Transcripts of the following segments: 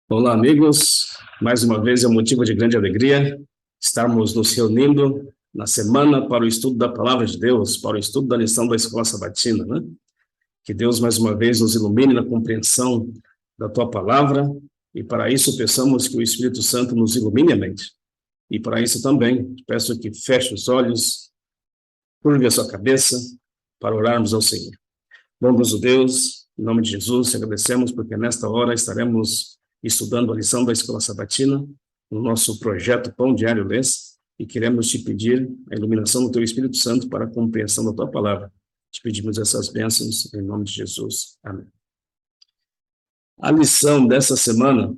Olá, amigos. Mais uma vez é um motivo de grande alegria estarmos nos reunindo na semana para o estudo da Palavra de Deus, para o estudo da lição da Escola Sabatina, né? Que Deus, mais uma vez, nos ilumine na compreensão da Tua Palavra e, para isso, peçamos que o Espírito Santo nos ilumine a mente. E, para isso, também, peço que feche os olhos, curve a sua cabeça para orarmos ao Senhor. Bondoso Deus, em nome de Jesus, te agradecemos porque nesta hora estaremos estudando a lição da Escola Sabatina, no nosso projeto Pão Diário Lês, e queremos te pedir a iluminação do teu Espírito Santo para a compreensão da tua palavra. Te pedimos essas bênçãos em nome de Jesus. Amém. A lição dessa semana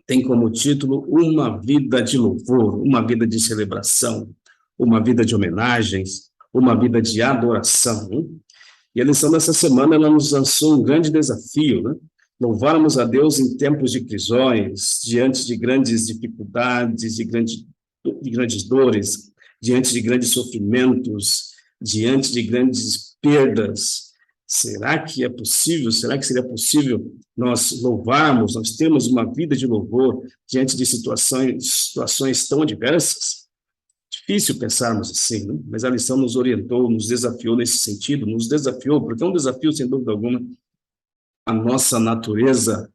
tem como título Uma Vida de Louvor, uma vida de celebração, uma vida de homenagens, uma vida de adoração. E a lição dessa semana ela nos lançou um grande desafio, né? Louvarmos a Deus em tempos de prisões, diante de grandes dificuldades, de grandes dores, diante de grandes sofrimentos, diante de grandes perdas. Será que é possível? Será que seria possível nós louvarmos, nós termos uma vida de louvor diante de situações tão adversas? Difícil pensarmos assim, né? Mas a lição nos orientou, nos desafiou nesse sentido, nos desafiou, porque é um desafio, sem dúvida alguma, a nossa natureza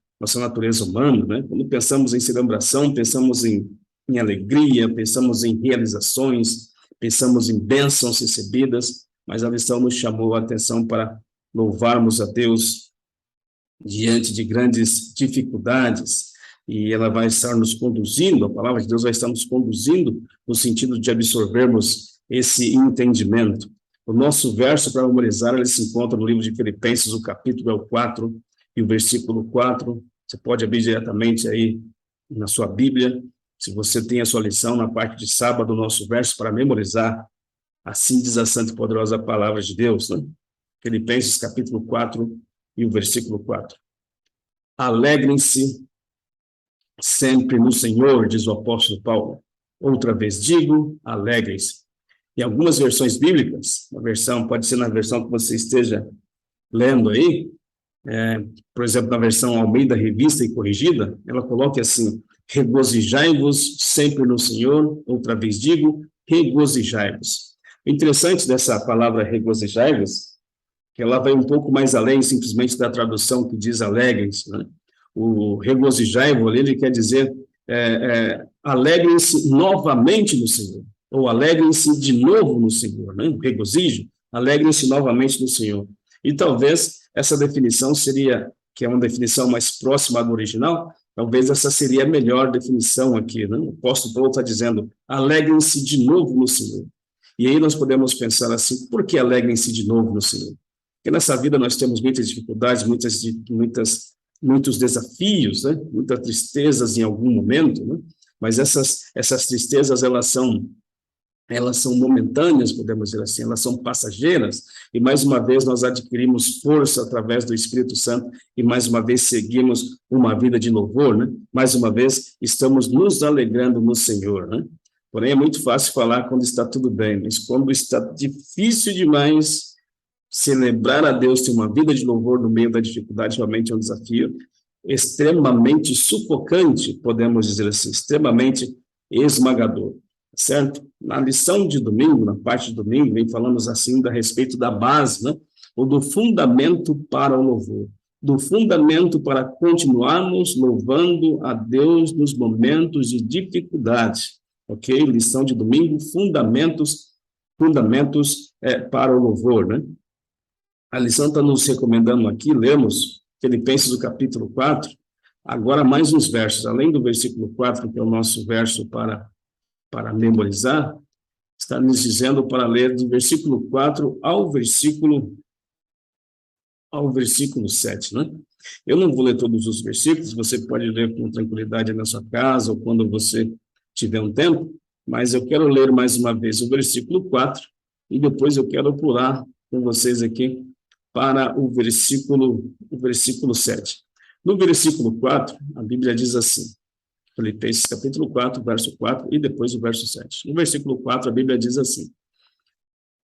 humana, né? Quando pensamos em celebração, pensamos em alegria, pensamos em realizações, pensamos em bênçãos recebidas, mas a lição nos chamou a atenção para louvarmos a Deus diante de grandes dificuldades, e ela vai estar nos conduzindo, a palavra de Deus vai estar nos conduzindo no sentido de absorvermos esse entendimento. O nosso verso para memorizar, ele se encontra no livro de Filipenses, o capítulo é o 4 e o versículo 4. Você pode abrir diretamente aí na sua Bíblia, se você tem a sua lição na parte de sábado, o nosso verso para memorizar. Assim diz a santa e poderosa palavra de Deus, né? Filipenses, capítulo 4 e o versículo 4. Alegrem-se sempre no Senhor, diz o apóstolo Paulo. Outra vez digo, alegrem-se. Em algumas versões bíblicas, pode ser na versão que você esteja lendo aí, por exemplo, na versão Almeida Revista e Corrigida, ela coloca assim: regozijai-vos sempre no Senhor, outra vez digo, regozijai-vos. O interessante dessa palavra regozijai-vos, que ela vai um pouco mais além simplesmente da tradução que diz alegrem-se, né? O regozijai-vos, ele quer dizer alegrem-se novamente no Senhor, ou alegrem-se de novo no Senhor, né? Regozijo, alegrem-se novamente no Senhor. E talvez essa definição seria, que é uma definição mais próxima do original, talvez essa seria a melhor definição aqui, né? O apóstolo Paulo está dizendo, alegrem-se de novo no Senhor. E aí nós podemos pensar assim, por que alegrem-se de novo no Senhor? Porque nessa vida nós temos muitas dificuldades, muitos desafios, né? Muitas tristezas em algum momento, né? Mas essas tristezas, elas são momentâneas, podemos dizer assim, elas são passageiras, e mais uma vez nós adquirimos força através do Espírito Santo, e mais uma vez seguimos uma vida de louvor, né? Mais uma vez estamos nos alegrando no Senhor, né? Porém, é muito fácil falar quando está tudo bem, mas quando está difícil demais, celebrar a Deus, ter uma vida de louvor no meio da dificuldade, realmente é um desafio extremamente sufocante, podemos dizer assim, extremamente esmagador, certo? Na lição de domingo, na parte de domingo, vem falando assim a respeito da base, né? Ou do fundamento para o louvor, do fundamento para continuarmos louvando a Deus nos momentos de dificuldade, ok? Lição de domingo, fundamentos para o louvor, né? A lição está nos recomendando aqui, lemos Filipenses, o capítulo 4, agora mais uns versos, além do versículo 4, que é o nosso verso para memorizar, está nos dizendo para ler do versículo 4 ao versículo 7, né? Eu não vou ler todos os versículos, você pode ler com tranquilidade na sua casa, ou quando você tiver um tempo, mas eu quero ler mais uma vez o versículo 4, e depois eu quero pular com vocês aqui para o versículo 7. No versículo 4, a Bíblia diz assim, Filipenses capítulo 4, verso 4, e depois o verso 7. No versículo 4, a Bíblia diz assim: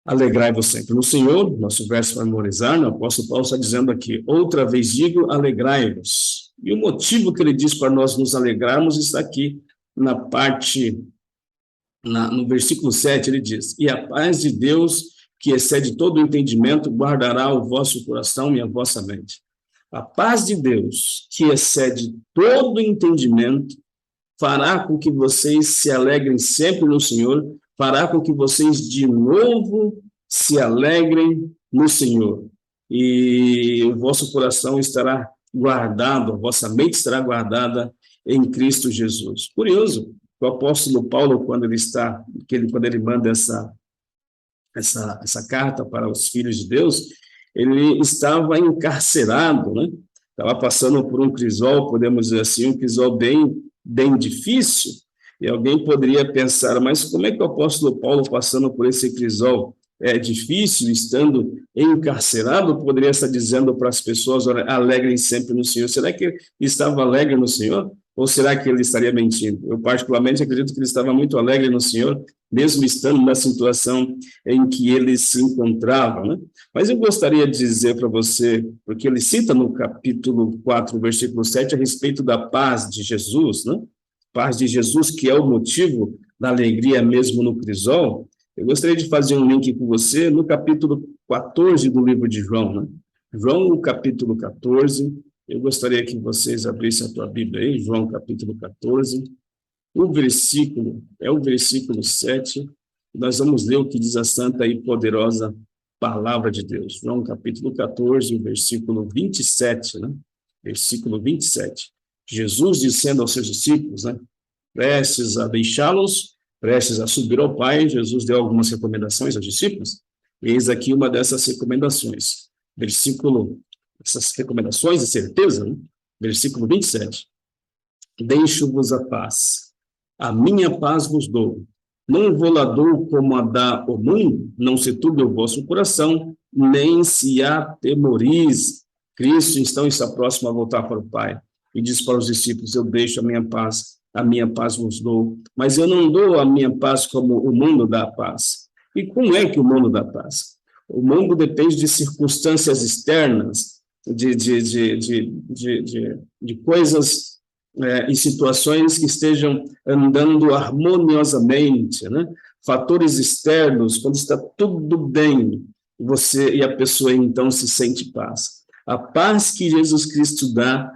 alegrai-vos sempre no Senhor, nosso verso para memorizar, o apóstolo Paulo está dizendo aqui, outra vez digo, alegrai-vos. E o motivo que ele diz para nós nos alegrarmos está aqui na parte, no versículo 7, ele diz: e a paz de Deus, que excede todo o entendimento, guardará o vosso coração e a vossa mente. A paz de Deus, que excede todo o entendimento, fará com que vocês se alegrem sempre no Senhor, fará com que vocês de novo se alegrem no Senhor. E o vosso coração estará guardado, a vossa mente estará guardada em Cristo Jesus. Curioso, o apóstolo Paulo, quando ele manda essa carta para os filhos de Deus, ele estava encarcerado, né? Estava passando por um crisol, podemos dizer assim, um crisol bem difícil, e alguém poderia pensar, mas como é que o apóstolo Paulo, passando por esse crisol difícil, estando encarcerado, poderia estar dizendo para as pessoas, alegrem sempre no Senhor? Será que ele estava alegre no Senhor? Ou será que ele estaria mentindo? Eu particularmente acredito que ele estava muito alegre no Senhor, mesmo estando na situação em que ele se encontrava, né? Mas eu gostaria de dizer para você, porque ele cita no capítulo 4, versículo 7, a respeito da paz de Jesus, né? Paz de Jesus, que é o motivo da alegria mesmo no crisol. Eu gostaria de fazer um link com você no capítulo 14 do livro de João, né? João, no capítulo 14, eu gostaria que vocês abrissem a tua Bíblia aí, João capítulo 14, o versículo 7, nós vamos ler o que diz a santa e poderosa palavra de Deus. João capítulo 14, versículo 27, né? Versículo 27. Jesus dizendo aos seus discípulos, né? Prestes a deixá-los, prestes a subir ao Pai, Jesus deu algumas recomendações aos discípulos. Eis aqui uma dessas recomendações. Essas recomendações de certeza, né? Versículo 27. Deixo-vos a paz. A minha paz vos dou. Não vou lá dou como a dá o mundo, não se turbe o vosso coração, nem se atemorize. Cristo, então, está próximo a voltar para o Pai. E diz para os discípulos, eu deixo a minha paz vos dou. Mas eu não dou a minha paz como o mundo dá a paz. E como é que o mundo dá paz? O mundo depende de circunstâncias externas, de coisas e situações que estejam andando harmoniosamente, né? Fatores externos, quando está tudo bem, você e a pessoa então se sente paz. A paz que Jesus Cristo dá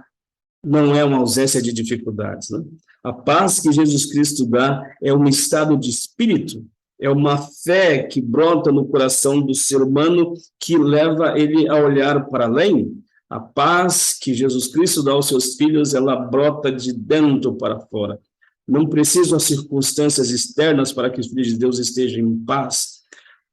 não é uma ausência de dificuldades, né? A paz que Jesus Cristo dá é um estado de espírito, é uma fé que brota no coração do ser humano que leva ele a olhar para além. A paz que Jesus Cristo dá aos seus filhos, ela brota de dentro para fora. Não precisam as circunstâncias externas para que os filhos de Deus estejam em paz.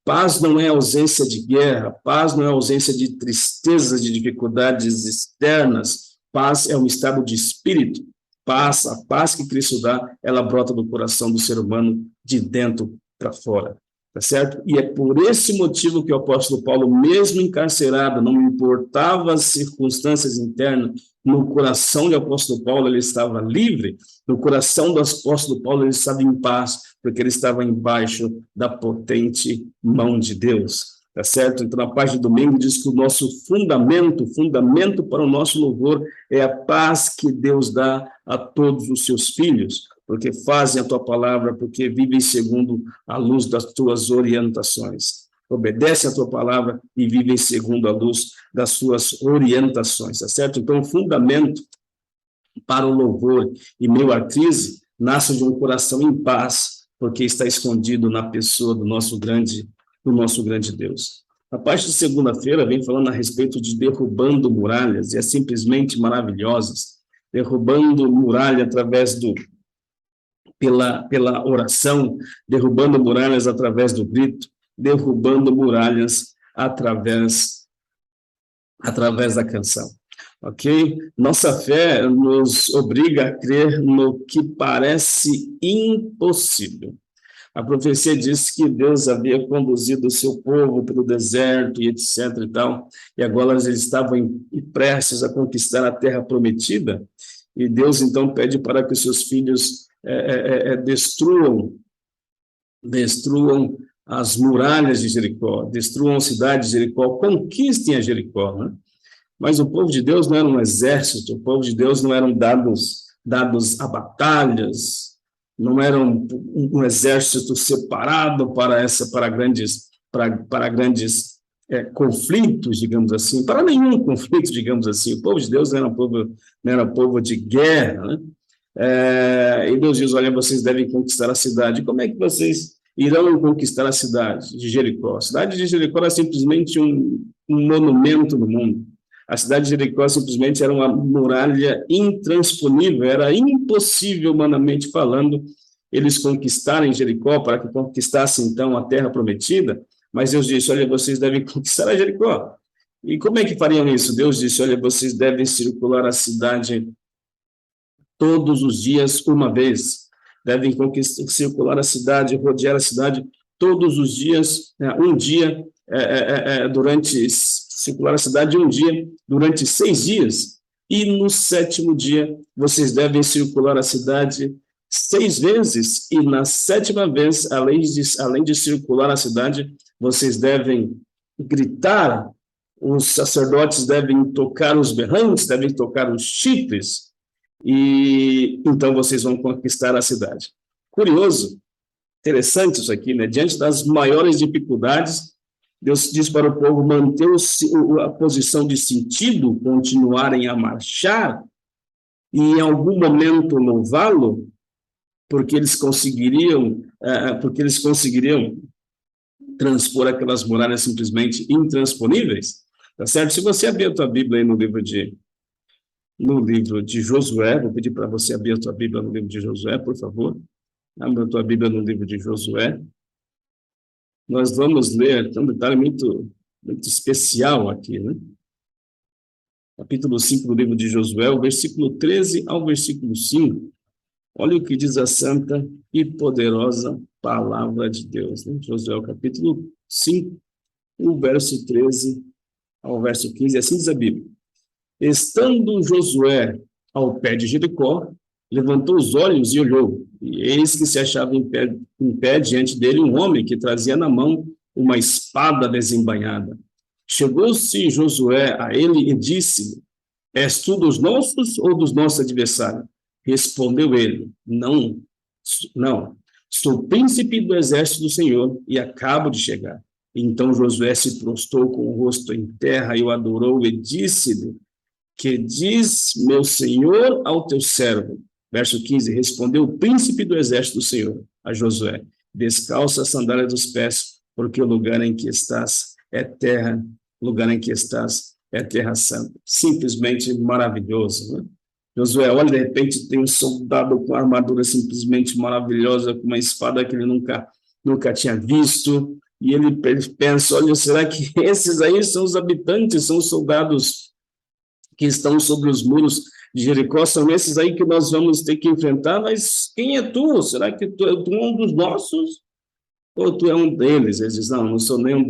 Paz não é ausência de guerra, paz não é ausência de tristezas, de dificuldades externas. Paz é um estado de espírito. Paz, a paz que Cristo dá, ela brota do coração do ser humano de dentro para fora. Tá certo? E é por esse motivo que o apóstolo Paulo, mesmo encarcerado, não importava as circunstâncias internas, no coração do apóstolo Paulo ele estava livre, no coração do apóstolo Paulo ele estava em paz, porque ele estava embaixo da potente mão de Deus. Tá certo? Então, na parte de domingo diz que o nosso fundamento para o nosso louvor é a paz que Deus dá a todos os seus filhos, porque fazem a tua palavra, porque vivem segundo a luz das tuas orientações. Obedecem a tua palavra e vivem segundo a luz das suas orientações, tá certo? Então, o fundamento para o louvor e meio à crise nasce de um coração em paz, porque está escondido na pessoa do nosso grande Deus. A parte de segunda-feira vem falando a respeito de derrubando muralhas, e é simplesmente maravilhosas. Derrubando muralha através pela oração, derrubando muralhas através do grito, derrubando muralhas através da canção. Ok? Nossa fé nos obriga a crer no que parece impossível. A profecia diz que Deus havia conduzido o seu povo pelo deserto e etc. e tal, e agora eles estavam prestes a conquistar a terra prometida, e Deus então pede para que os seus filhos destruam as muralhas de Jericó, destruam a cidade de Jericó, conquistem a Jericó, né? Mas o povo de Deus não era um exército, o povo de Deus não eram dados a batalhas, não era um exército separado para grandes conflitos, digamos assim, para nenhum conflito, digamos assim. O povo de Deus não era um povo de guerra, né? E Deus diz, olha, vocês devem conquistar a cidade. Como é que vocês irão conquistar a cidade de Jericó? A cidade de Jericó era simplesmente um monumento no mundo. A cidade de Jericó simplesmente era uma muralha intransponível, era impossível, humanamente falando, eles conquistarem Jericó, para que conquistassem, então, a terra prometida, mas Deus disse, olha, vocês devem conquistar a Jericó. E como é que fariam isso? Deus disse, olha, vocês devem circular a cidade todos os dias, uma vez. Devem circular a cidade, rodear a cidade todos os dias, um dia, circular a cidade um dia, durante 6 dias. E no 7º dia, vocês devem circular a cidade 6 vezes. E na 7ª vez, além de circular a cidade, vocês devem gritar, os sacerdotes devem tocar os berrantes, devem tocar os chifres, e então vocês vão conquistar a cidade. Curioso, interessante isso aqui, né? Diante das maiores dificuldades, Deus diz para o povo manter a posição de sentido, continuarem a marchar, e em algum momento louvá-lo, porque eles conseguiriam transpor aquelas muralhas simplesmente intransponíveis, tá certo? Se você abrir a tua Bíblia aí no livro de Josué, vou pedir para você abrir a tua Bíblia no livro de Josué, por favor. Abra a tua Bíblia no livro de Josué. Nós vamos ler, tem um detalhe muito especial aqui, né? Capítulo 5 do livro de Josué, o versículo 13 ao versículo 5. Olha o que diz a santa e poderosa palavra de Deus, né? Josué, capítulo 5, o verso 13 ao verso 15, assim diz a Bíblia. Estando Josué ao pé de Jericó, levantou os olhos e olhou, e eis que se achava em pé diante dele um homem que trazia na mão uma espada desembainhada. Chegou-se Josué a ele e disse-lhe, és tu dos nossos ou dos nossos adversários? Respondeu ele, não, sou príncipe do exército do Senhor e acabo de chegar. Então Josué se prostrou com o rosto em terra e o adorou e disse-lhe, que diz meu senhor ao teu servo. Verso 15, respondeu o príncipe do exército do Senhor a Josué, descalça a sandália dos pés, porque o lugar em que estás é terra santa. Simplesmente maravilhoso, né? Josué, olha, de repente tem um soldado com armadura simplesmente maravilhosa, com uma espada que ele nunca tinha visto, e ele pensa, olha, será que esses aí são os habitantes, são os soldados que estão sobre os muros de Jericó, são esses aí que nós vamos ter que enfrentar, mas quem é tu? Será que tu é um dos nossos? Ou tu é um deles? Eles dizem, não sou nenhum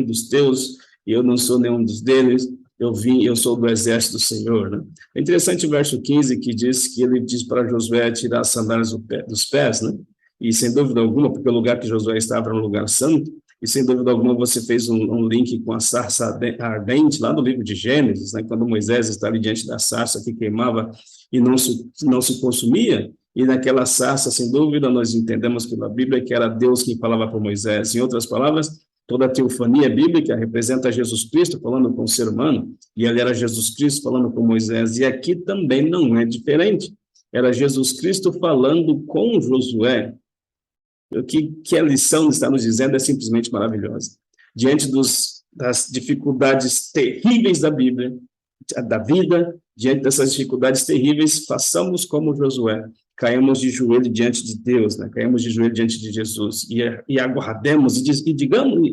dos teus, e eu não sou nenhum dos deles, eu sou do exército do Senhor, né? É interessante o verso 15, que diz que ele diz para Josué tirar as sandálias dos pés, né? E sem dúvida alguma, porque o lugar que Josué estava era um lugar santo, e sem dúvida alguma você fez um link com a sarça ardente lá no livro de Gênesis, né, quando Moisés estava diante da sarça que queimava e não se consumia, e naquela sarça, sem dúvida, nós entendemos pela Bíblia que era Deus quem falava para Moisés. Em outras palavras, toda a teofania bíblica representa Jesus Cristo falando com o ser humano, e ali era Jesus Cristo falando com Moisés, e aqui também não é diferente. Era Jesus Cristo falando com Josué. O que a lição está nos dizendo é simplesmente maravilhosa. Diante das dificuldades terríveis da Bíblia, da vida, diante dessas dificuldades terríveis, façamos como Josué, caímos de joelho diante de Deus, né? Caímos de joelho diante de Jesus, e aguardemos, e digamos,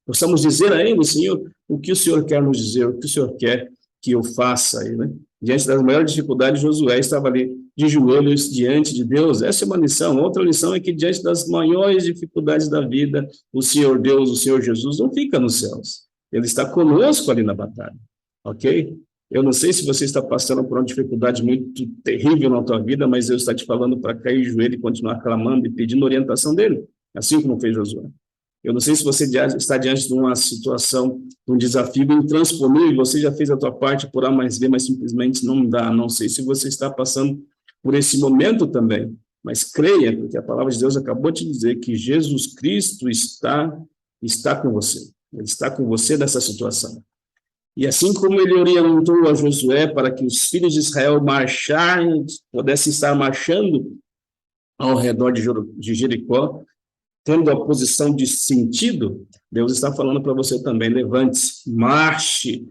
possamos dizer a Ele, Senhor, o que o Senhor quer nos dizer, o que o Senhor quer que eu faça aí, né? Diante das maiores dificuldades, Josué estava ali de joelhos diante de Deus. Essa é uma lição. Outra lição é que diante das maiores dificuldades da vida, o Senhor Deus, o Senhor Jesus, não fica nos céus. Ele está conosco ali na batalha, ok? Eu não sei se você está passando por uma dificuldade muito terrível na tua vida, mas Deus está te falando para cair de joelho e continuar clamando e pedindo orientação dele, assim como fez Josué. Eu não sei se você está diante de uma situação, de um desafio intransponível, você já fez a tua parte por A mais B, mas simplesmente não dá. Não sei se você está passando por esse momento também, mas creia, porque a palavra de Deus acabou de dizer que Jesus Cristo está com você. Ele está com você nessa situação. E assim como ele orientou a Josué para que os filhos de Israel pudessem estar marchando ao redor de Jericó, tendo a posição de sentido, Deus está falando para você também, levante-se, marche,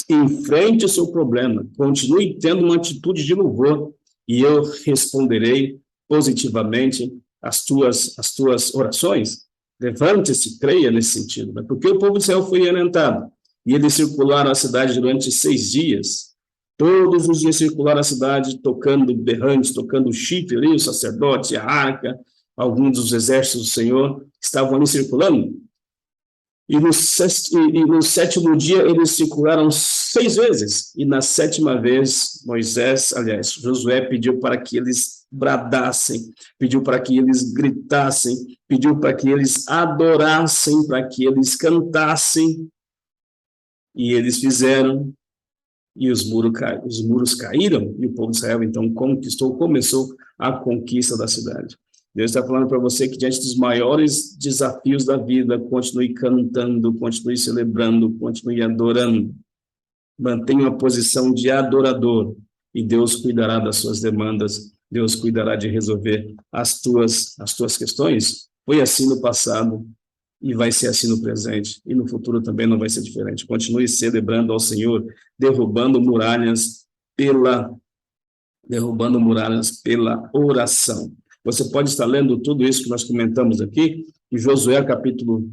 enfrente o seu problema, continue tendo uma atitude de louvor, e eu responderei positivamente as tuas orações. Levante-se, creia nesse sentido, né? Porque o povo de Israel foi orientado, e eles circularam a cidade durante 6 dias, todos os dias circularam a cidade, tocando berrantes, tocando o chifre ali, o sacerdote, a arca, alguns dos exércitos do Senhor estavam ali circulando, e no 7º dia eles circularam 6 vezes, e na 7ª vez Josué pediu para que eles bradassem, pediu para que eles gritassem, pediu para que eles adorassem, para que eles cantassem, e eles fizeram, e os muros caíram, e o povo de Israel então começou a conquista da cidade. Deus está falando para você que diante dos maiores desafios da vida, continue cantando, continue celebrando, continue adorando. Mantenha uma posição de adorador e Deus cuidará das suas demandas, Deus cuidará de resolver as tuas questões. Foi assim no passado e vai ser assim no presente, e no futuro também não vai ser diferente. Continue celebrando ao Senhor, derrubando muralhas pela oração. Você pode estar lendo tudo isso que nós comentamos aqui, em Josué capítulo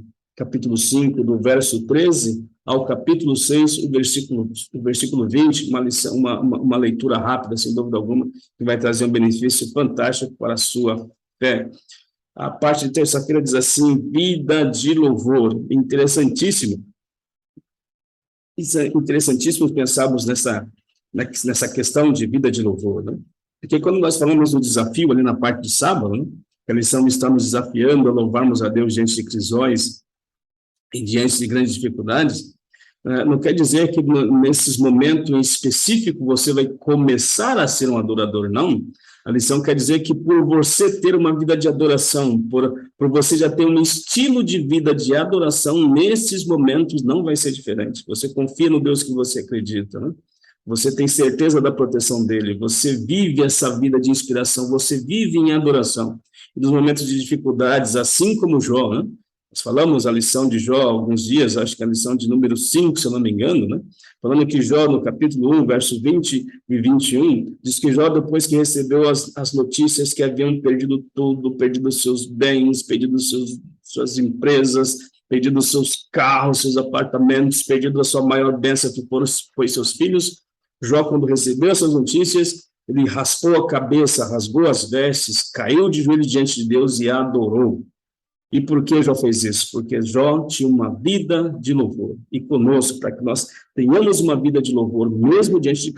5, do verso 13 ao capítulo 6, o versículo 20, uma leitura rápida, sem dúvida alguma, que vai trazer um benefício fantástico para a sua fé. A parte de terça-feira diz assim, vida de louvor. Interessantíssimo. Isso é interessantíssimo pensarmos nessa questão de vida de louvor, né? Porque quando nós falamos do desafio ali na parte de sábado, né, que a lição está nos desafiando a louvarmos a Deus diante de crisóis e diante de grandes dificuldades, não quer dizer que nesses momentos em específico você vai começar a ser um adorador, não. A lição quer dizer que por você ter uma vida de adoração, por você já ter um estilo de vida de adoração, nesses momentos não vai ser diferente. Você confia no Deus que você acredita, né? Você tem certeza da proteção dele, você vive essa vida de inspiração, você vive em adoração. E nos momentos de dificuldades, assim como Jó, né? Nós falamos a lição de Jó há alguns dias, acho que é a lição de número 5, se eu não me engano, né? Falando que Jó, no capítulo 1, verso 20 e 21, diz que Jó, depois que recebeu as notícias que haviam perdido tudo, perdido seus bens, perdido suas empresas, perdido seus carros, seus apartamentos, perdido a sua maior bênção, que foi seus filhos, Jó, quando recebeu essas notícias, ele raspou a cabeça, rasgou as vestes, caiu de joelhos diante de Deus e adorou. E por que Jó fez isso? Porque Jó tinha uma vida de louvor. E conosco, para que nós tenhamos uma vida de louvor, mesmo diante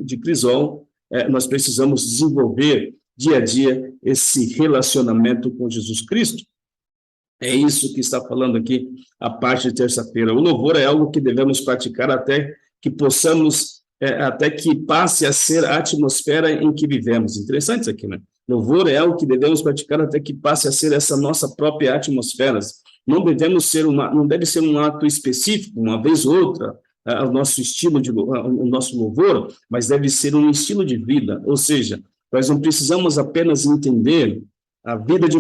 de crisol, nós precisamos desenvolver dia a dia esse relacionamento com Jesus Cristo. É isso que está falando aqui a parte de terça-feira. O louvor é algo que devemos praticar até que passe a ser a atmosfera em que vivemos. Interessante isso aqui, né? Louvor é algo que devemos praticar até que passe a ser essa nossa própria atmosfera. Não deve ser um ato específico, uma vez ou outra, o nosso estilo o nosso louvor, mas deve ser um estilo de vida. Ou seja, nós não precisamos apenas entender a vida de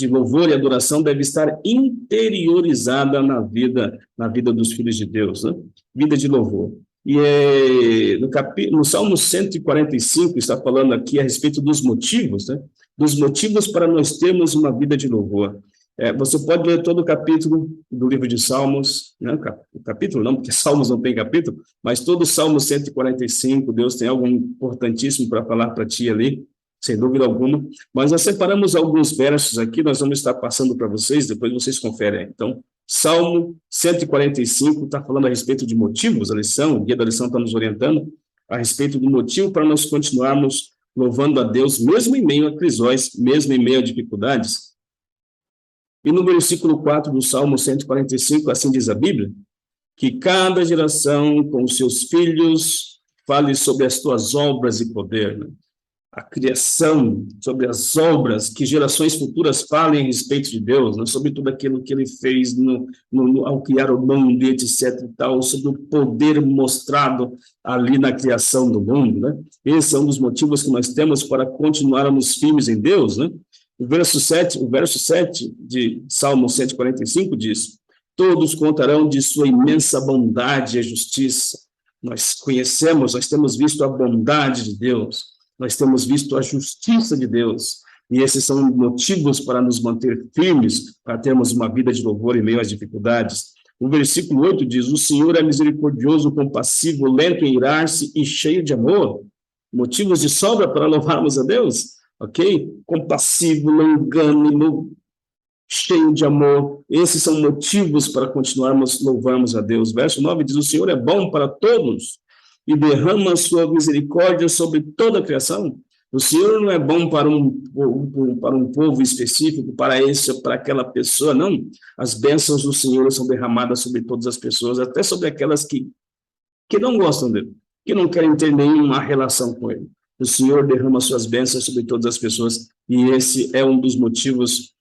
louvor e adoração deve estar interiorizada na vida dos filhos de Deus, né? Vida de louvor. E no Salmo 145 está falando aqui a respeito dos motivos, né? Dos motivos para nós termos uma vida de louvor. Você pode ler todo o capítulo do livro de Salmos, né? O capítulo não, porque Salmos não tem capítulo, mas todo o Salmo 145, Deus tem algo importantíssimo para falar para ti ali, sem dúvida alguma. Mas nós separamos alguns versos aqui, nós vamos estar passando para vocês, depois vocês conferem. Então, Salmo 145 está falando a respeito de motivos, o guia da lição está nos orientando a respeito do motivo para nós continuarmos louvando a Deus, mesmo em meio a crisóis, mesmo em meio a dificuldades. E no versículo 4 do Salmo 145, assim diz a Bíblia, que cada geração com seus filhos fale sobre as tuas obras e poder, né? A criação, sobre as obras, que gerações futuras falem a respeito de Deus, né? Sobre tudo aquilo que ele fez ao criar o mundo, etc. e tal, sobre o poder mostrado ali na criação do mundo, né? Esse é um dos motivos que nós temos para continuarmos firmes em Deus, né? O verso 7 de Salmo 145 diz: todos contarão de sua imensa bondade e justiça. Nós conhecemos, nós temos visto a bondade de Deus, nós temos visto a justiça de Deus, e esses são motivos para nos manter firmes, para termos uma vida de louvor em meio às dificuldades. O versículo 8 diz: o Senhor é misericordioso, compassivo, lento em irar-se e cheio de amor. Motivos de sobra para louvarmos a Deus, ok? Compassivo, longânimo, cheio de amor. Esses são motivos para continuarmos louvarmos a Deus. Verso 9 diz: o Senhor é bom para todos e derrama sua misericórdia sobre toda a criação. O Senhor não é bom para um povo específico, para aquela pessoa, não. As bênçãos do Senhor são derramadas sobre todas as pessoas, até sobre aquelas que não gostam dele, que não querem ter nenhuma relação com ele. O Senhor derrama suas bênçãos sobre todas as pessoas, e esse é um dos motivos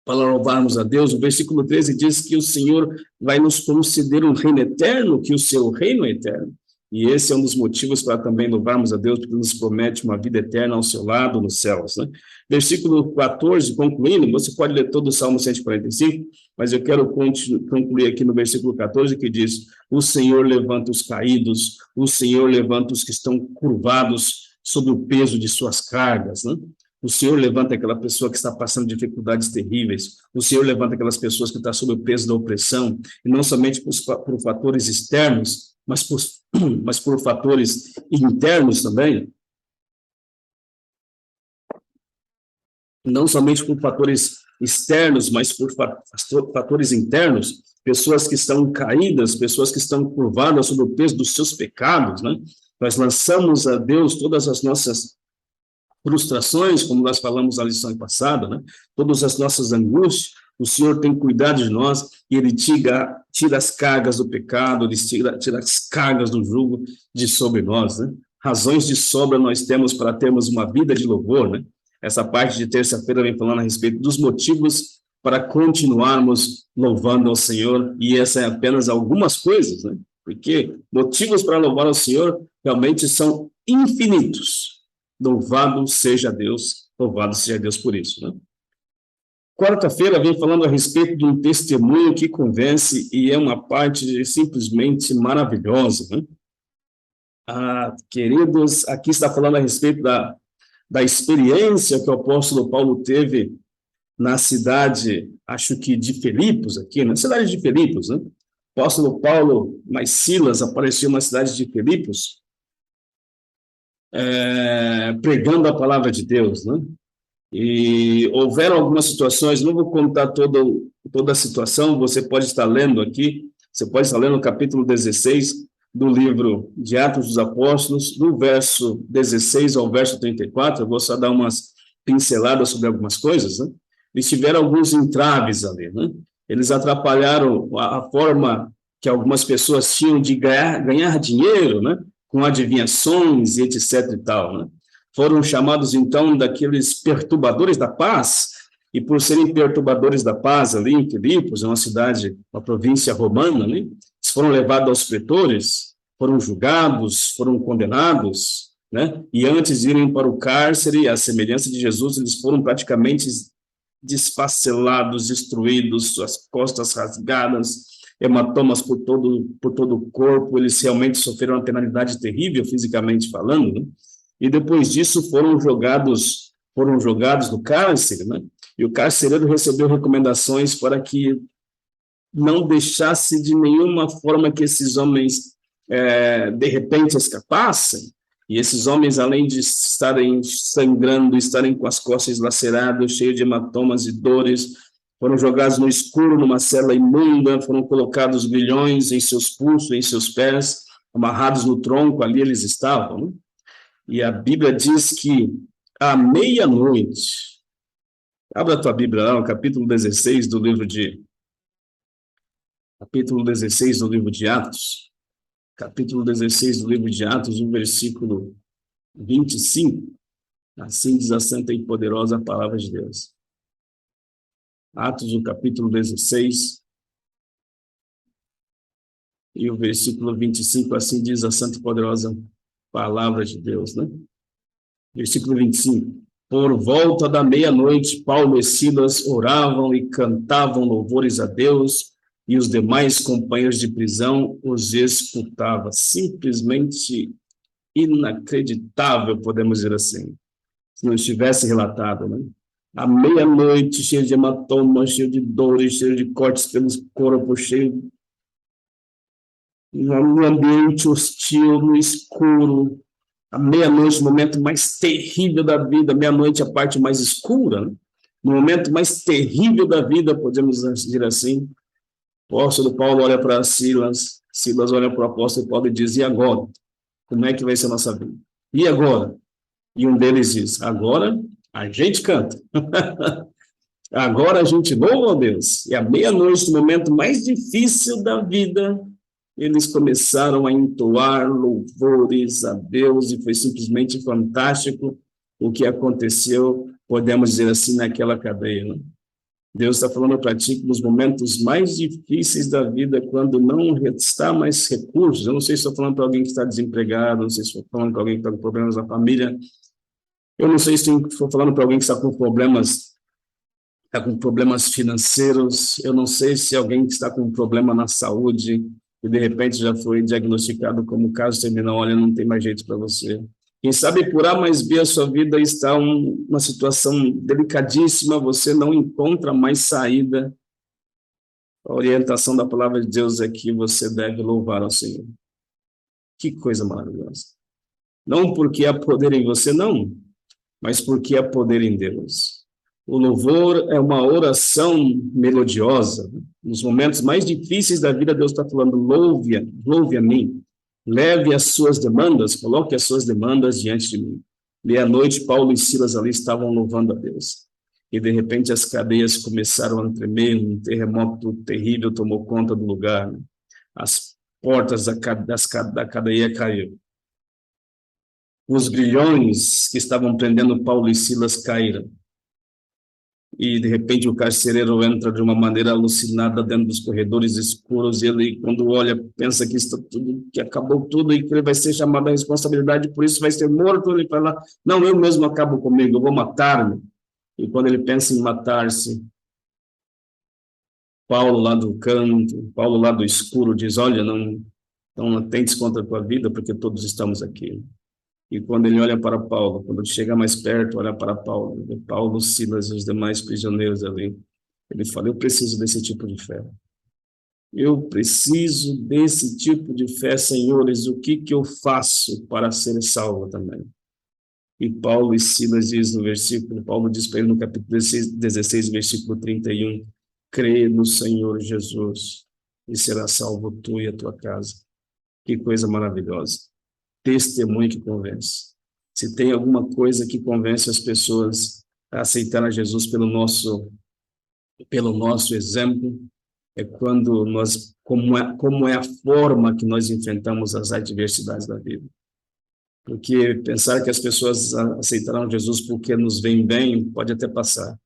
para louvarmos a Deus. O versículo 13 diz que o Senhor vai nos conceder um reino eterno, que o seu reino é eterno. E esse é um dos motivos para também louvarmos a Deus, porque nos promete uma vida eterna ao seu lado nos céus, né? Versículo 14, concluindo, você pode ler todo o Salmo 145, mas eu quero concluir aqui no versículo 14, que diz: o Senhor levanta os caídos, o Senhor levanta os que estão curvados sob o peso de suas cargas, né? O Senhor levanta aquela pessoa que está passando dificuldades terríveis. O Senhor levanta aquelas pessoas que estão sob o peso da opressão, e não somente por fatores externos, mas por fatores internos também. Não somente por fatores externos, mas por fatores internos. Pessoas que estão caídas, pessoas que estão curvadas sob o peso dos seus pecados, né? Nós lançamos a Deus todas as nossas frustrações, como nós falamos na lição passada, né? Todas as nossas angústias, o Senhor tem cuidado de nós, e Ele tira as cargas do pecado, Ele tira as cargas do jugo de sobre nós, né? Razões de sobra nós temos para termos uma vida de louvor, né? Essa parte de terça-feira vem falando a respeito dos motivos para continuarmos louvando ao Senhor, e essa é apenas algumas coisas, né? Porque motivos para louvar ao Senhor realmente são infinitos. Louvado seja Deus por isso, né? Quarta-feira vem falando a respeito de um testemunho que convence, e é uma parte simplesmente maravilhosa, né? Queridos, aqui está falando a respeito da experiência que o apóstolo Paulo teve na cidade, acho que de Filipos, aqui, na cidade de Filipos, né? O apóstolo Paulo, mas Silas, apareceu na cidade de Filipos, pregando a palavra de Deus, né? E houveram algumas situações, não vou contar toda a situação, você pode estar lendo aqui, você pode estar lendo o capítulo 16 do livro de Atos dos Apóstolos, do verso 16 ao verso 34, eu vou só dar umas pinceladas sobre algumas coisas, né? Eles tiveram alguns entraves ali, né? Eles atrapalharam a forma que algumas pessoas tinham de ganhar dinheiro, né? Com adivinhações e etc e tal, né? Foram chamados, então, daqueles perturbadores da paz, e por serem perturbadores da paz ali em Filipos, uma cidade, uma província romana, né? Eles foram levados aos pretores, foram julgados, foram condenados, né? E antes de irem para o cárcere, à semelhança de Jesus, eles foram praticamente desfacelados, destruídos, suas costas rasgadas, hematomas por todo o corpo. Eles realmente sofreram uma penalidade terrível, fisicamente falando, né? E depois disso foram jogados no cárcere, né? E o carcereiro recebeu recomendações para que não deixasse de nenhuma forma que esses homens, de repente, escapassem. E esses homens, além de estarem sangrando, estarem com as costas laceradas, cheios de hematomas e dores, foram jogados no escuro, numa cela imunda, foram colocados grilhões em seus pulsos, em seus pés, amarrados no tronco, ali eles estavam, né? E a Bíblia diz que à meia-noite, Abra a tua Bíblia lá, no capítulo 16 do livro de Atos. Capítulo 16 do livro de Atos, o versículo 25. Assim diz a santa e poderosa palavra de Deus. Atos, o capítulo 16 e o versículo 25, assim diz a santa e poderosa palavra de Deus, né? Versículo 25. Por volta da meia-noite, Paulo e Silas oravam e cantavam louvores a Deus, e os demais companheiros de prisão os escutavam. Simplesmente inacreditável, podemos dizer assim, se não estivesse relatado, né? À meia-noite, cheio de hematomas, cheio de dores, cheio de cortes pelos corpos, cheio no ambiente hostil, no escuro. A meia-noite, o momento mais terrível da vida, meia-noite é a parte mais escura, né? No momento mais terrível da vida, podemos dizer assim, o apóstolo Paulo olha para Silas, Silas olha para o apóstolo Paulo e diz, e agora? Como é que vai ser a nossa vida? E agora? E um deles diz, agora a gente canta. Agora a gente louva a Deus. E à meia-noite, no momento mais difícil da vida, eles começaram a entoar louvores a Deus e foi simplesmente fantástico o que aconteceu, podemos dizer assim, naquela cadeia. Né? Deus está falando para ti que nos momentos mais difíceis da vida, quando não está mais recursos, eu não sei se estou falando para alguém que está desempregado, não sei se estou falando para alguém que está com problemas na família, eu não sei se estou falando para alguém que está com problemas financeiros, eu não sei se alguém que está com um problema na saúde e de repente já foi diagnosticado como caso terminal, olha, não tem mais jeito para você. Quem sabe por A mais B a sua vida está uma situação delicadíssima, você não encontra mais saída. A orientação da palavra de Deus é que você deve louvar ao Senhor. Que coisa maravilhosa. Não porque há poder em você, não, mas porque há poder em Deus. O louvor é uma oração melodiosa. Nos momentos mais difíceis da vida, Deus está falando, louve a mim. Leve as suas demandas, coloque as suas demandas diante de mim. Meia-noite, Paulo e Silas ali estavam louvando a Deus. E, de repente, as cadeias começaram a tremer, um terremoto terrível tomou conta do lugar. As portas da cadeia caíram. Os grilhões que estavam prendendo Paulo e Silas caíram. E, de repente, o carcereiro entra de uma maneira alucinada dentro dos corredores escuros e ele, quando olha, pensa que está tudo, que acabou tudo e que ele vai ser chamado à responsabilidade, por isso vai ser morto. Ele fala, não, eu mesmo acabo comigo, eu vou matar-me. E quando ele pensa em matar-se, Paulo lá do canto, Paulo lá do escuro diz, olha, não atentes contra a tua vida, porque todos estamos aqui. E quando ele olha para Paulo, quando ele chega mais perto, olha para Paulo, Paulo, Silas e os demais prisioneiros ali, ele fala, eu preciso desse tipo de fé. Eu preciso desse tipo de fé, senhores, o que eu faço para ser salvo também? E Paulo e Silas diz no versículo, Paulo diz para ele no capítulo 16, versículo 31, crê no Senhor Jesus e será salvo tu e a tua casa. Que coisa maravilhosa. Testemunho que convence. Se tem alguma coisa que convence as pessoas a aceitar a Jesus pelo nosso exemplo, é quando como é a forma que nós enfrentamos as adversidades da vida. Porque pensar que as pessoas aceitarão Jesus porque nos veem bem, pode até passar.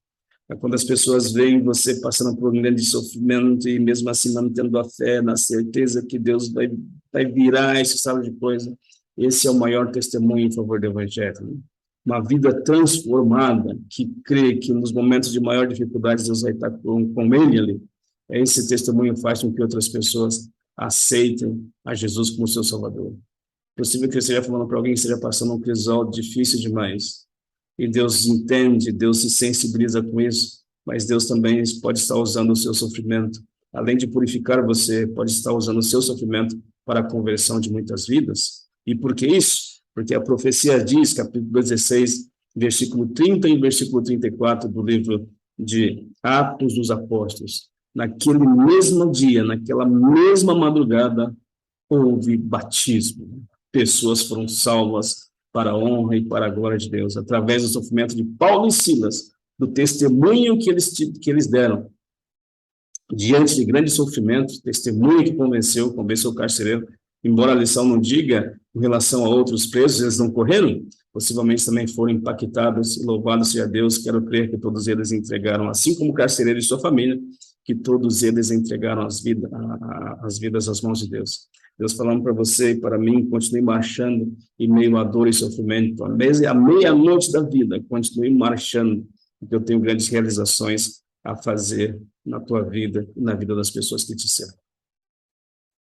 Mas quando as pessoas veem você passando por um grande sofrimento e mesmo assim mantendo a fé, na certeza que Deus vai virar esse estado de coisa, esse é o maior testemunho em favor do Evangelho. Né? Uma vida transformada, que crê que nos momentos de maior dificuldade Deus vai estar com ele ali. Esse testemunho faz com que outras pessoas aceitem a Jesus como seu Salvador. É possível que eu esteja falando para alguém que esteja passando um episódio difícil demais. E Deus entende, Deus se sensibiliza com isso, mas Deus também pode estar usando o seu sofrimento. Além de purificar você, pode estar usando o seu sofrimento para a conversão de muitas vidas. E por que isso? Porque a profecia diz, capítulo 16, versículo 30 e versículo 34 do livro de Atos dos Apóstolos. Naquele mesmo dia, naquela mesma madrugada, houve batismo. Pessoas foram salvas para a honra e para a glória de Deus. Através do sofrimento de Paulo e Silas, do testemunho que eles deram diante de grande sofrimento, testemunho que convenceu o carcereiro, embora a lição não diga em relação a outros presos, eles não correram, possivelmente também foram impactados, e louvado seja Deus, quero crer que todos eles entregaram, assim como o carcereiro e sua família, que todos eles entregaram as vidas às mãos de Deus. Deus falando para você e para mim, continue marchando em meio à dor e sofrimento, à meia-noite da vida, continue marchando, porque eu tenho grandes realizações a fazer na tua vida e na vida das pessoas que te cercam.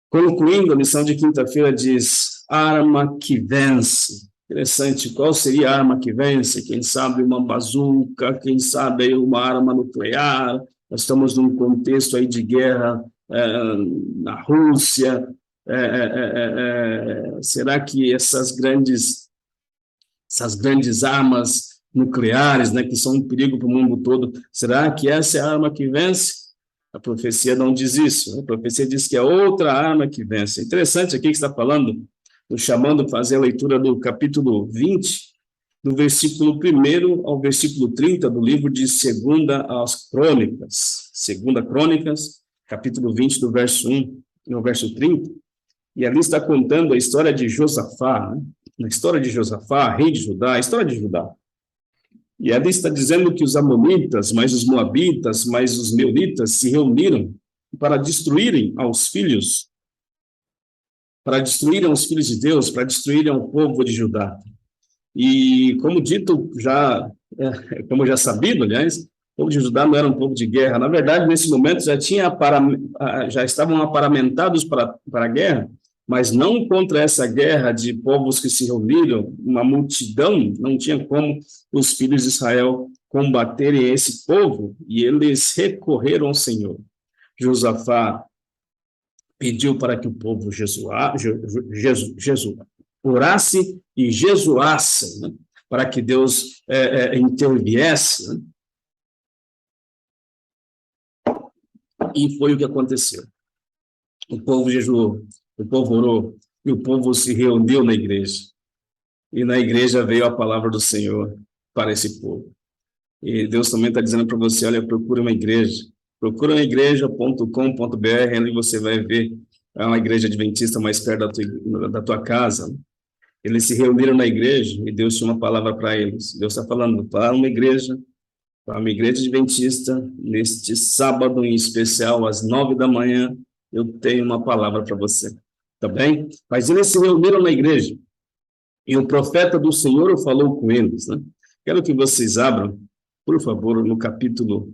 Concluindo, a lição de quinta-feira diz, arma que vence. Interessante, qual seria a arma que vence? Quem sabe uma bazuca, quem sabe uma arma nuclear. Nós estamos num contexto aí de guerra na Rússia. Será que essas grandes armas nucleares, né, que são um perigo para o mundo todo, será que essa é a arma que vence? A profecia não diz isso, né? A profecia diz que é outra arma que vence. Interessante aqui que está falando, nos chamando a fazer a leitura do capítulo 20, do versículo 1 ao versículo 30 do livro de 2 Crônicas. 2 Crônicas, capítulo 20, do verso 1 ao verso 30. E ali está contando a história de Josafá, né? A história de Josafá, rei de Judá, a história de Judá. E ali está dizendo que os amonitas, mais os moabitas, mais os meunitas se reuniram para destruírem os filhos de Deus, para destruírem o povo de Judá. E como dito já, como já sabido, aliás, o povo de Judá não era um povo de guerra. Na verdade, nesse momento já estavam aparamentados para a guerra, mas não contra essa guerra de povos que se reuniram, uma multidão, não tinha como os filhos de Israel combaterem esse povo, e eles recorreram ao Senhor. Josafá pediu para que o povo orasse e jejuasse, né? Para que Deus interviesse, né? E foi o que aconteceu. O povo jejuou, o povo orou, e o povo se reuniu na igreja. E na igreja veio a palavra do Senhor para esse povo. E Deus também está dizendo para você, olha, procura uma igreja.com.br, ali você vai ver uma igreja adventista mais perto da tua casa. Eles se reuniram na igreja e Deus tinha uma palavra para eles. Deus está falando para uma igreja adventista, neste sábado em especial, às 9 da manhã, eu tenho uma palavra para você, tá bem? Mas eles se reuniram na igreja, e o profeta do Senhor falou com eles, né? Quero que vocês abram, por favor, no capítulo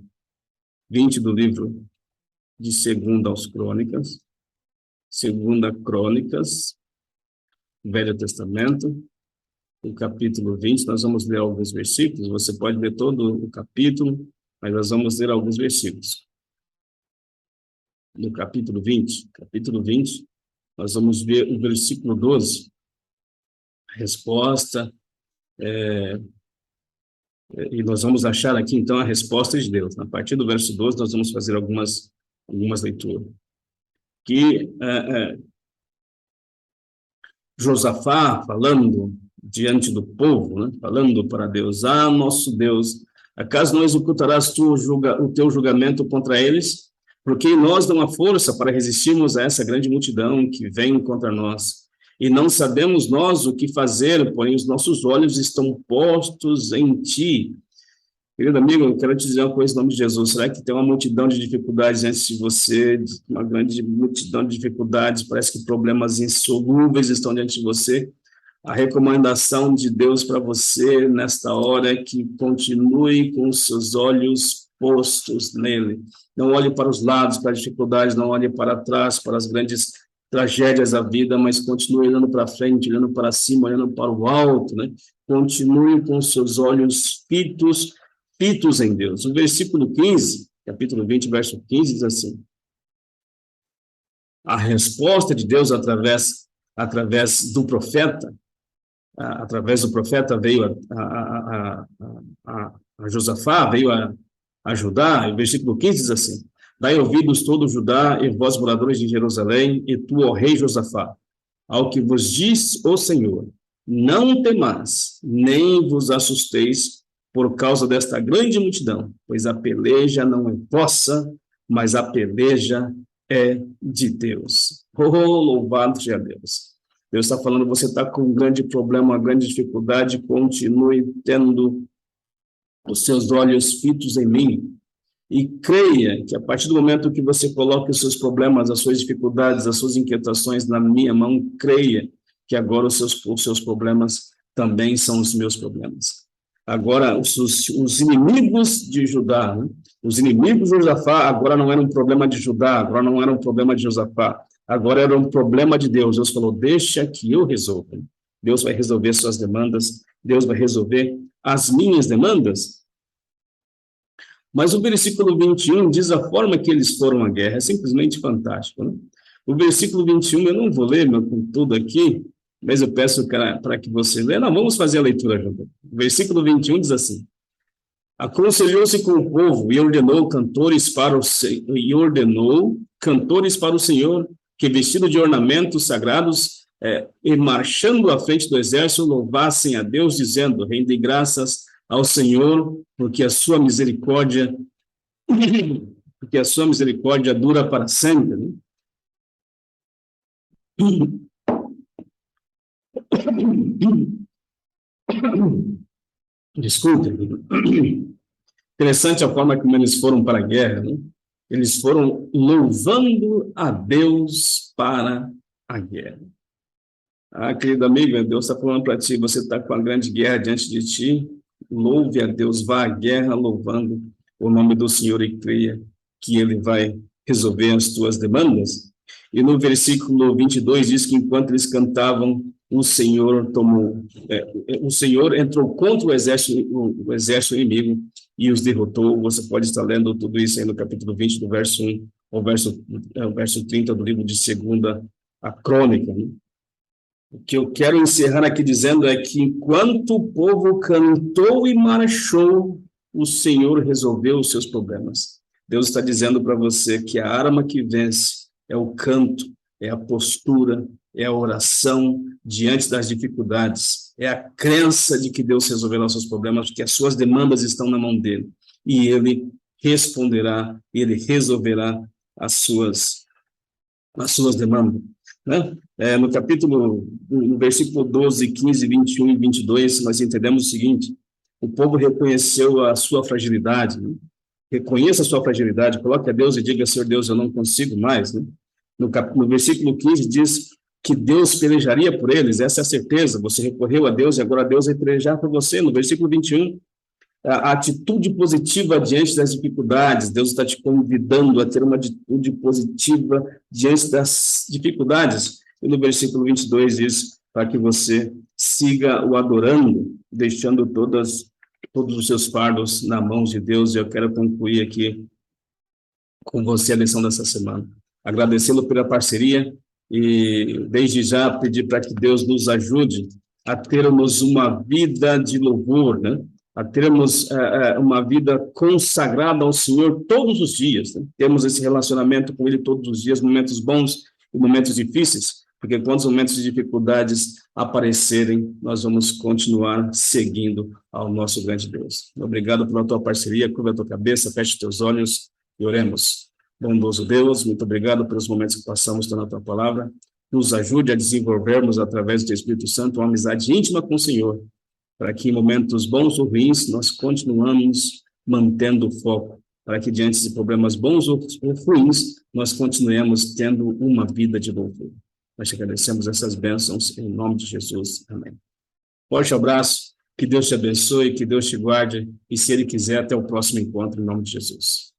20 do livro de 2 Crônicas, 2 Crônicas, Velho Testamento, o capítulo 20, nós vamos ler alguns versículos, você pode ler todo o capítulo, mas nós vamos ler alguns versículos. No capítulo 20, nós vamos ver o versículo 12, a resposta, e nós vamos achar aqui, então, a resposta de Deus. A partir do verso 12, nós vamos fazer algumas leituras. Que Josafá, falando diante do povo, né, falando para Deus, nosso Deus, acaso não executarás tu o teu julgamento contra eles? Porque nós damos a força para resistirmos a essa grande multidão que vem contra nós. E não sabemos nós o que fazer, porém os nossos olhos estão postos em ti. Querido amigo, eu quero te dizer uma coisa em nome de Jesus. Será que tem uma multidão de dificuldades antes de você? Uma grande multidão de dificuldades, parece que problemas insolúveis estão diante de você. A recomendação de Deus para você nesta hora é que continue com os seus olhos postos nele. Não olhe para os lados, para as dificuldades, não olhe para trás, para as grandes tragédias da vida, mas continue olhando para frente, olhando para cima, olhando para o alto, né? Continue com os seus olhos fitos em Deus. O versículo 15, capítulo 20, verso 15, diz assim: a resposta de Deus através do profeta, veio a Josafá, veio a Judá. E o versículo 15 diz assim: dai ouvidos todo Judá e vós moradores de Jerusalém, e tu, ó rei Josafá, ao que vos diz o Senhor, não temais, nem vos assusteis por causa desta grande multidão, pois a peleja não é vossa, mas a peleja é de Deus. Oh, louvado seja Deus. Deus está falando, você está com um grande problema, uma grande dificuldade, continue tendo os seus olhos fitos em mim. E creia que a partir do momento que você coloca os seus problemas, as suas dificuldades, as suas inquietações na minha mão, creia que agora os seus problemas também são os meus problemas. Agora, os inimigos de Judá, né? Os inimigos de Josafá, agora não era um problema de Judá, agora não era um problema de Josafá, agora era um problema de Deus. Deus falou, deixa que eu resolva. Deus vai resolver suas demandas, Deus vai resolver as minhas demandas. Mas o versículo 21 diz a forma que eles foram à guerra, é simplesmente fantástico, né? O versículo 21, eu não vou ler com tudo aqui, mas eu peço para que você leia. Não, vamos fazer a leitura junto. O versículo 21 diz assim, aconselhou-se com o povo e ordenou cantores para o Senhor, que vestido de ornamentos sagrados, e marchando à frente do exército, louvassem a Deus, dizendo, rende graças ao Senhor, porque a sua misericórdia dura para sempre, né? Desculpe. Interessante a forma como eles foram para a guerra, né? Eles foram louvando a Deus para a guerra. Ah, querido amigo, Deus está falando para ti, você está com a grande guerra diante de ti, louve a Deus, vá à guerra louvando o nome do Senhor e creia que Ele vai resolver as tuas demandas. E no versículo 22 diz que enquanto eles cantavam, o Senhor entrou contra o exército inimigo e os derrotou. Você pode estar lendo tudo isso aí no capítulo 20, do verso 1 ao verso 30 do livro de 2 a Crônica, né? O que eu quero encerrar aqui dizendo é que enquanto o povo cantou e marchou, o Senhor resolveu os seus problemas. Deus está dizendo para você que a arma que vence é o canto, é a postura, é a oração diante das dificuldades, é a crença de que Deus resolverá os seus problemas, porque as suas demandas estão na mão dele. E ele responderá, ele resolverá as suas demandas, né? No versículo 12, 15, 21 e 22, nós entendemos o seguinte, o povo reconheceu a sua fragilidade, né? Reconheça a sua fragilidade, coloque a Deus e diga, Senhor Deus, eu não consigo mais, né? No versículo 15 diz que Deus pelejaria por eles, essa é a certeza, você recorreu a Deus e agora Deus vai pelejar por você. No versículo 21, a atitude positiva diante das dificuldades, Deus está te convidando a ter uma atitude positiva diante das dificuldades. E no versículo 22 diz para que você siga o adorando, deixando todos os seus fardos na mão de Deus. E eu quero concluir aqui com você a lição dessa semana. Agradecê-lo pela parceria e desde já pedir para que Deus nos ajude a termos uma vida de louvor, né? A termos uma vida consagrada ao Senhor todos os dias, né? Temos esse relacionamento com Ele todos os dias, momentos bons e momentos difíceis, porque quando os momentos de dificuldades aparecerem, nós vamos continuar seguindo ao nosso grande Deus. Obrigado pela tua parceria, curva a tua cabeça, feche teus olhos e oremos. Bondoso Deus, muito obrigado pelos momentos que passamos na tua palavra. Nos ajude a desenvolvermos, através do Espírito Santo, uma amizade íntima com o Senhor, para que em momentos bons ou ruins nós continuamos mantendo o foco, para que diante de problemas bons ou ruins nós continuemos tendo uma vida de louvor. Nós te agradecemos essas bênçãos em nome de Jesus. Amém. Forte abraço, que Deus te abençoe, que Deus te guarde e, se Ele quiser, até o próximo encontro em nome de Jesus.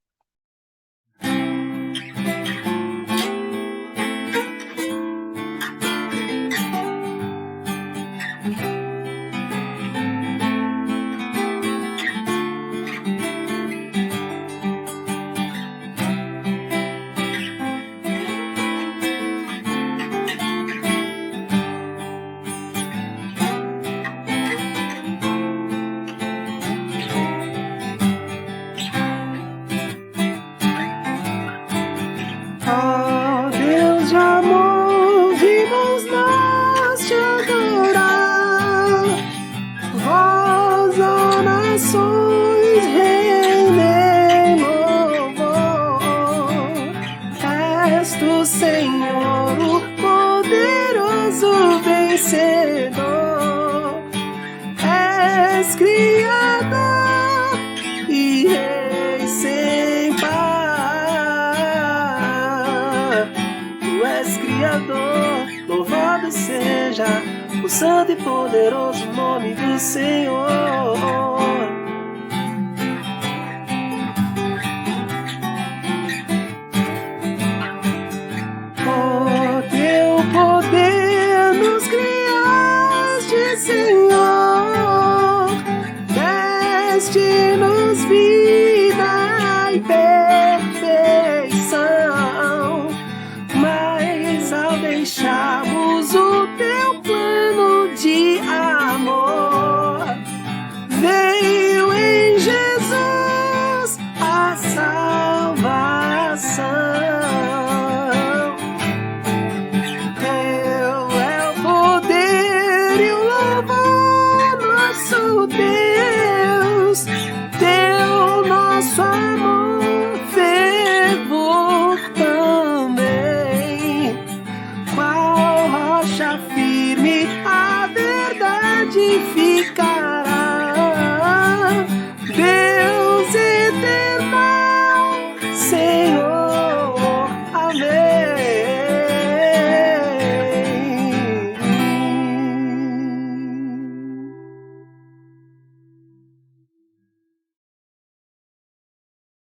do Senhor, o poderoso vencedor. És Criador e Rei sem par. Tu és Criador, louvado seja o santo e poderoso nome do Senhor. Teu poder nos criaste, Senhor.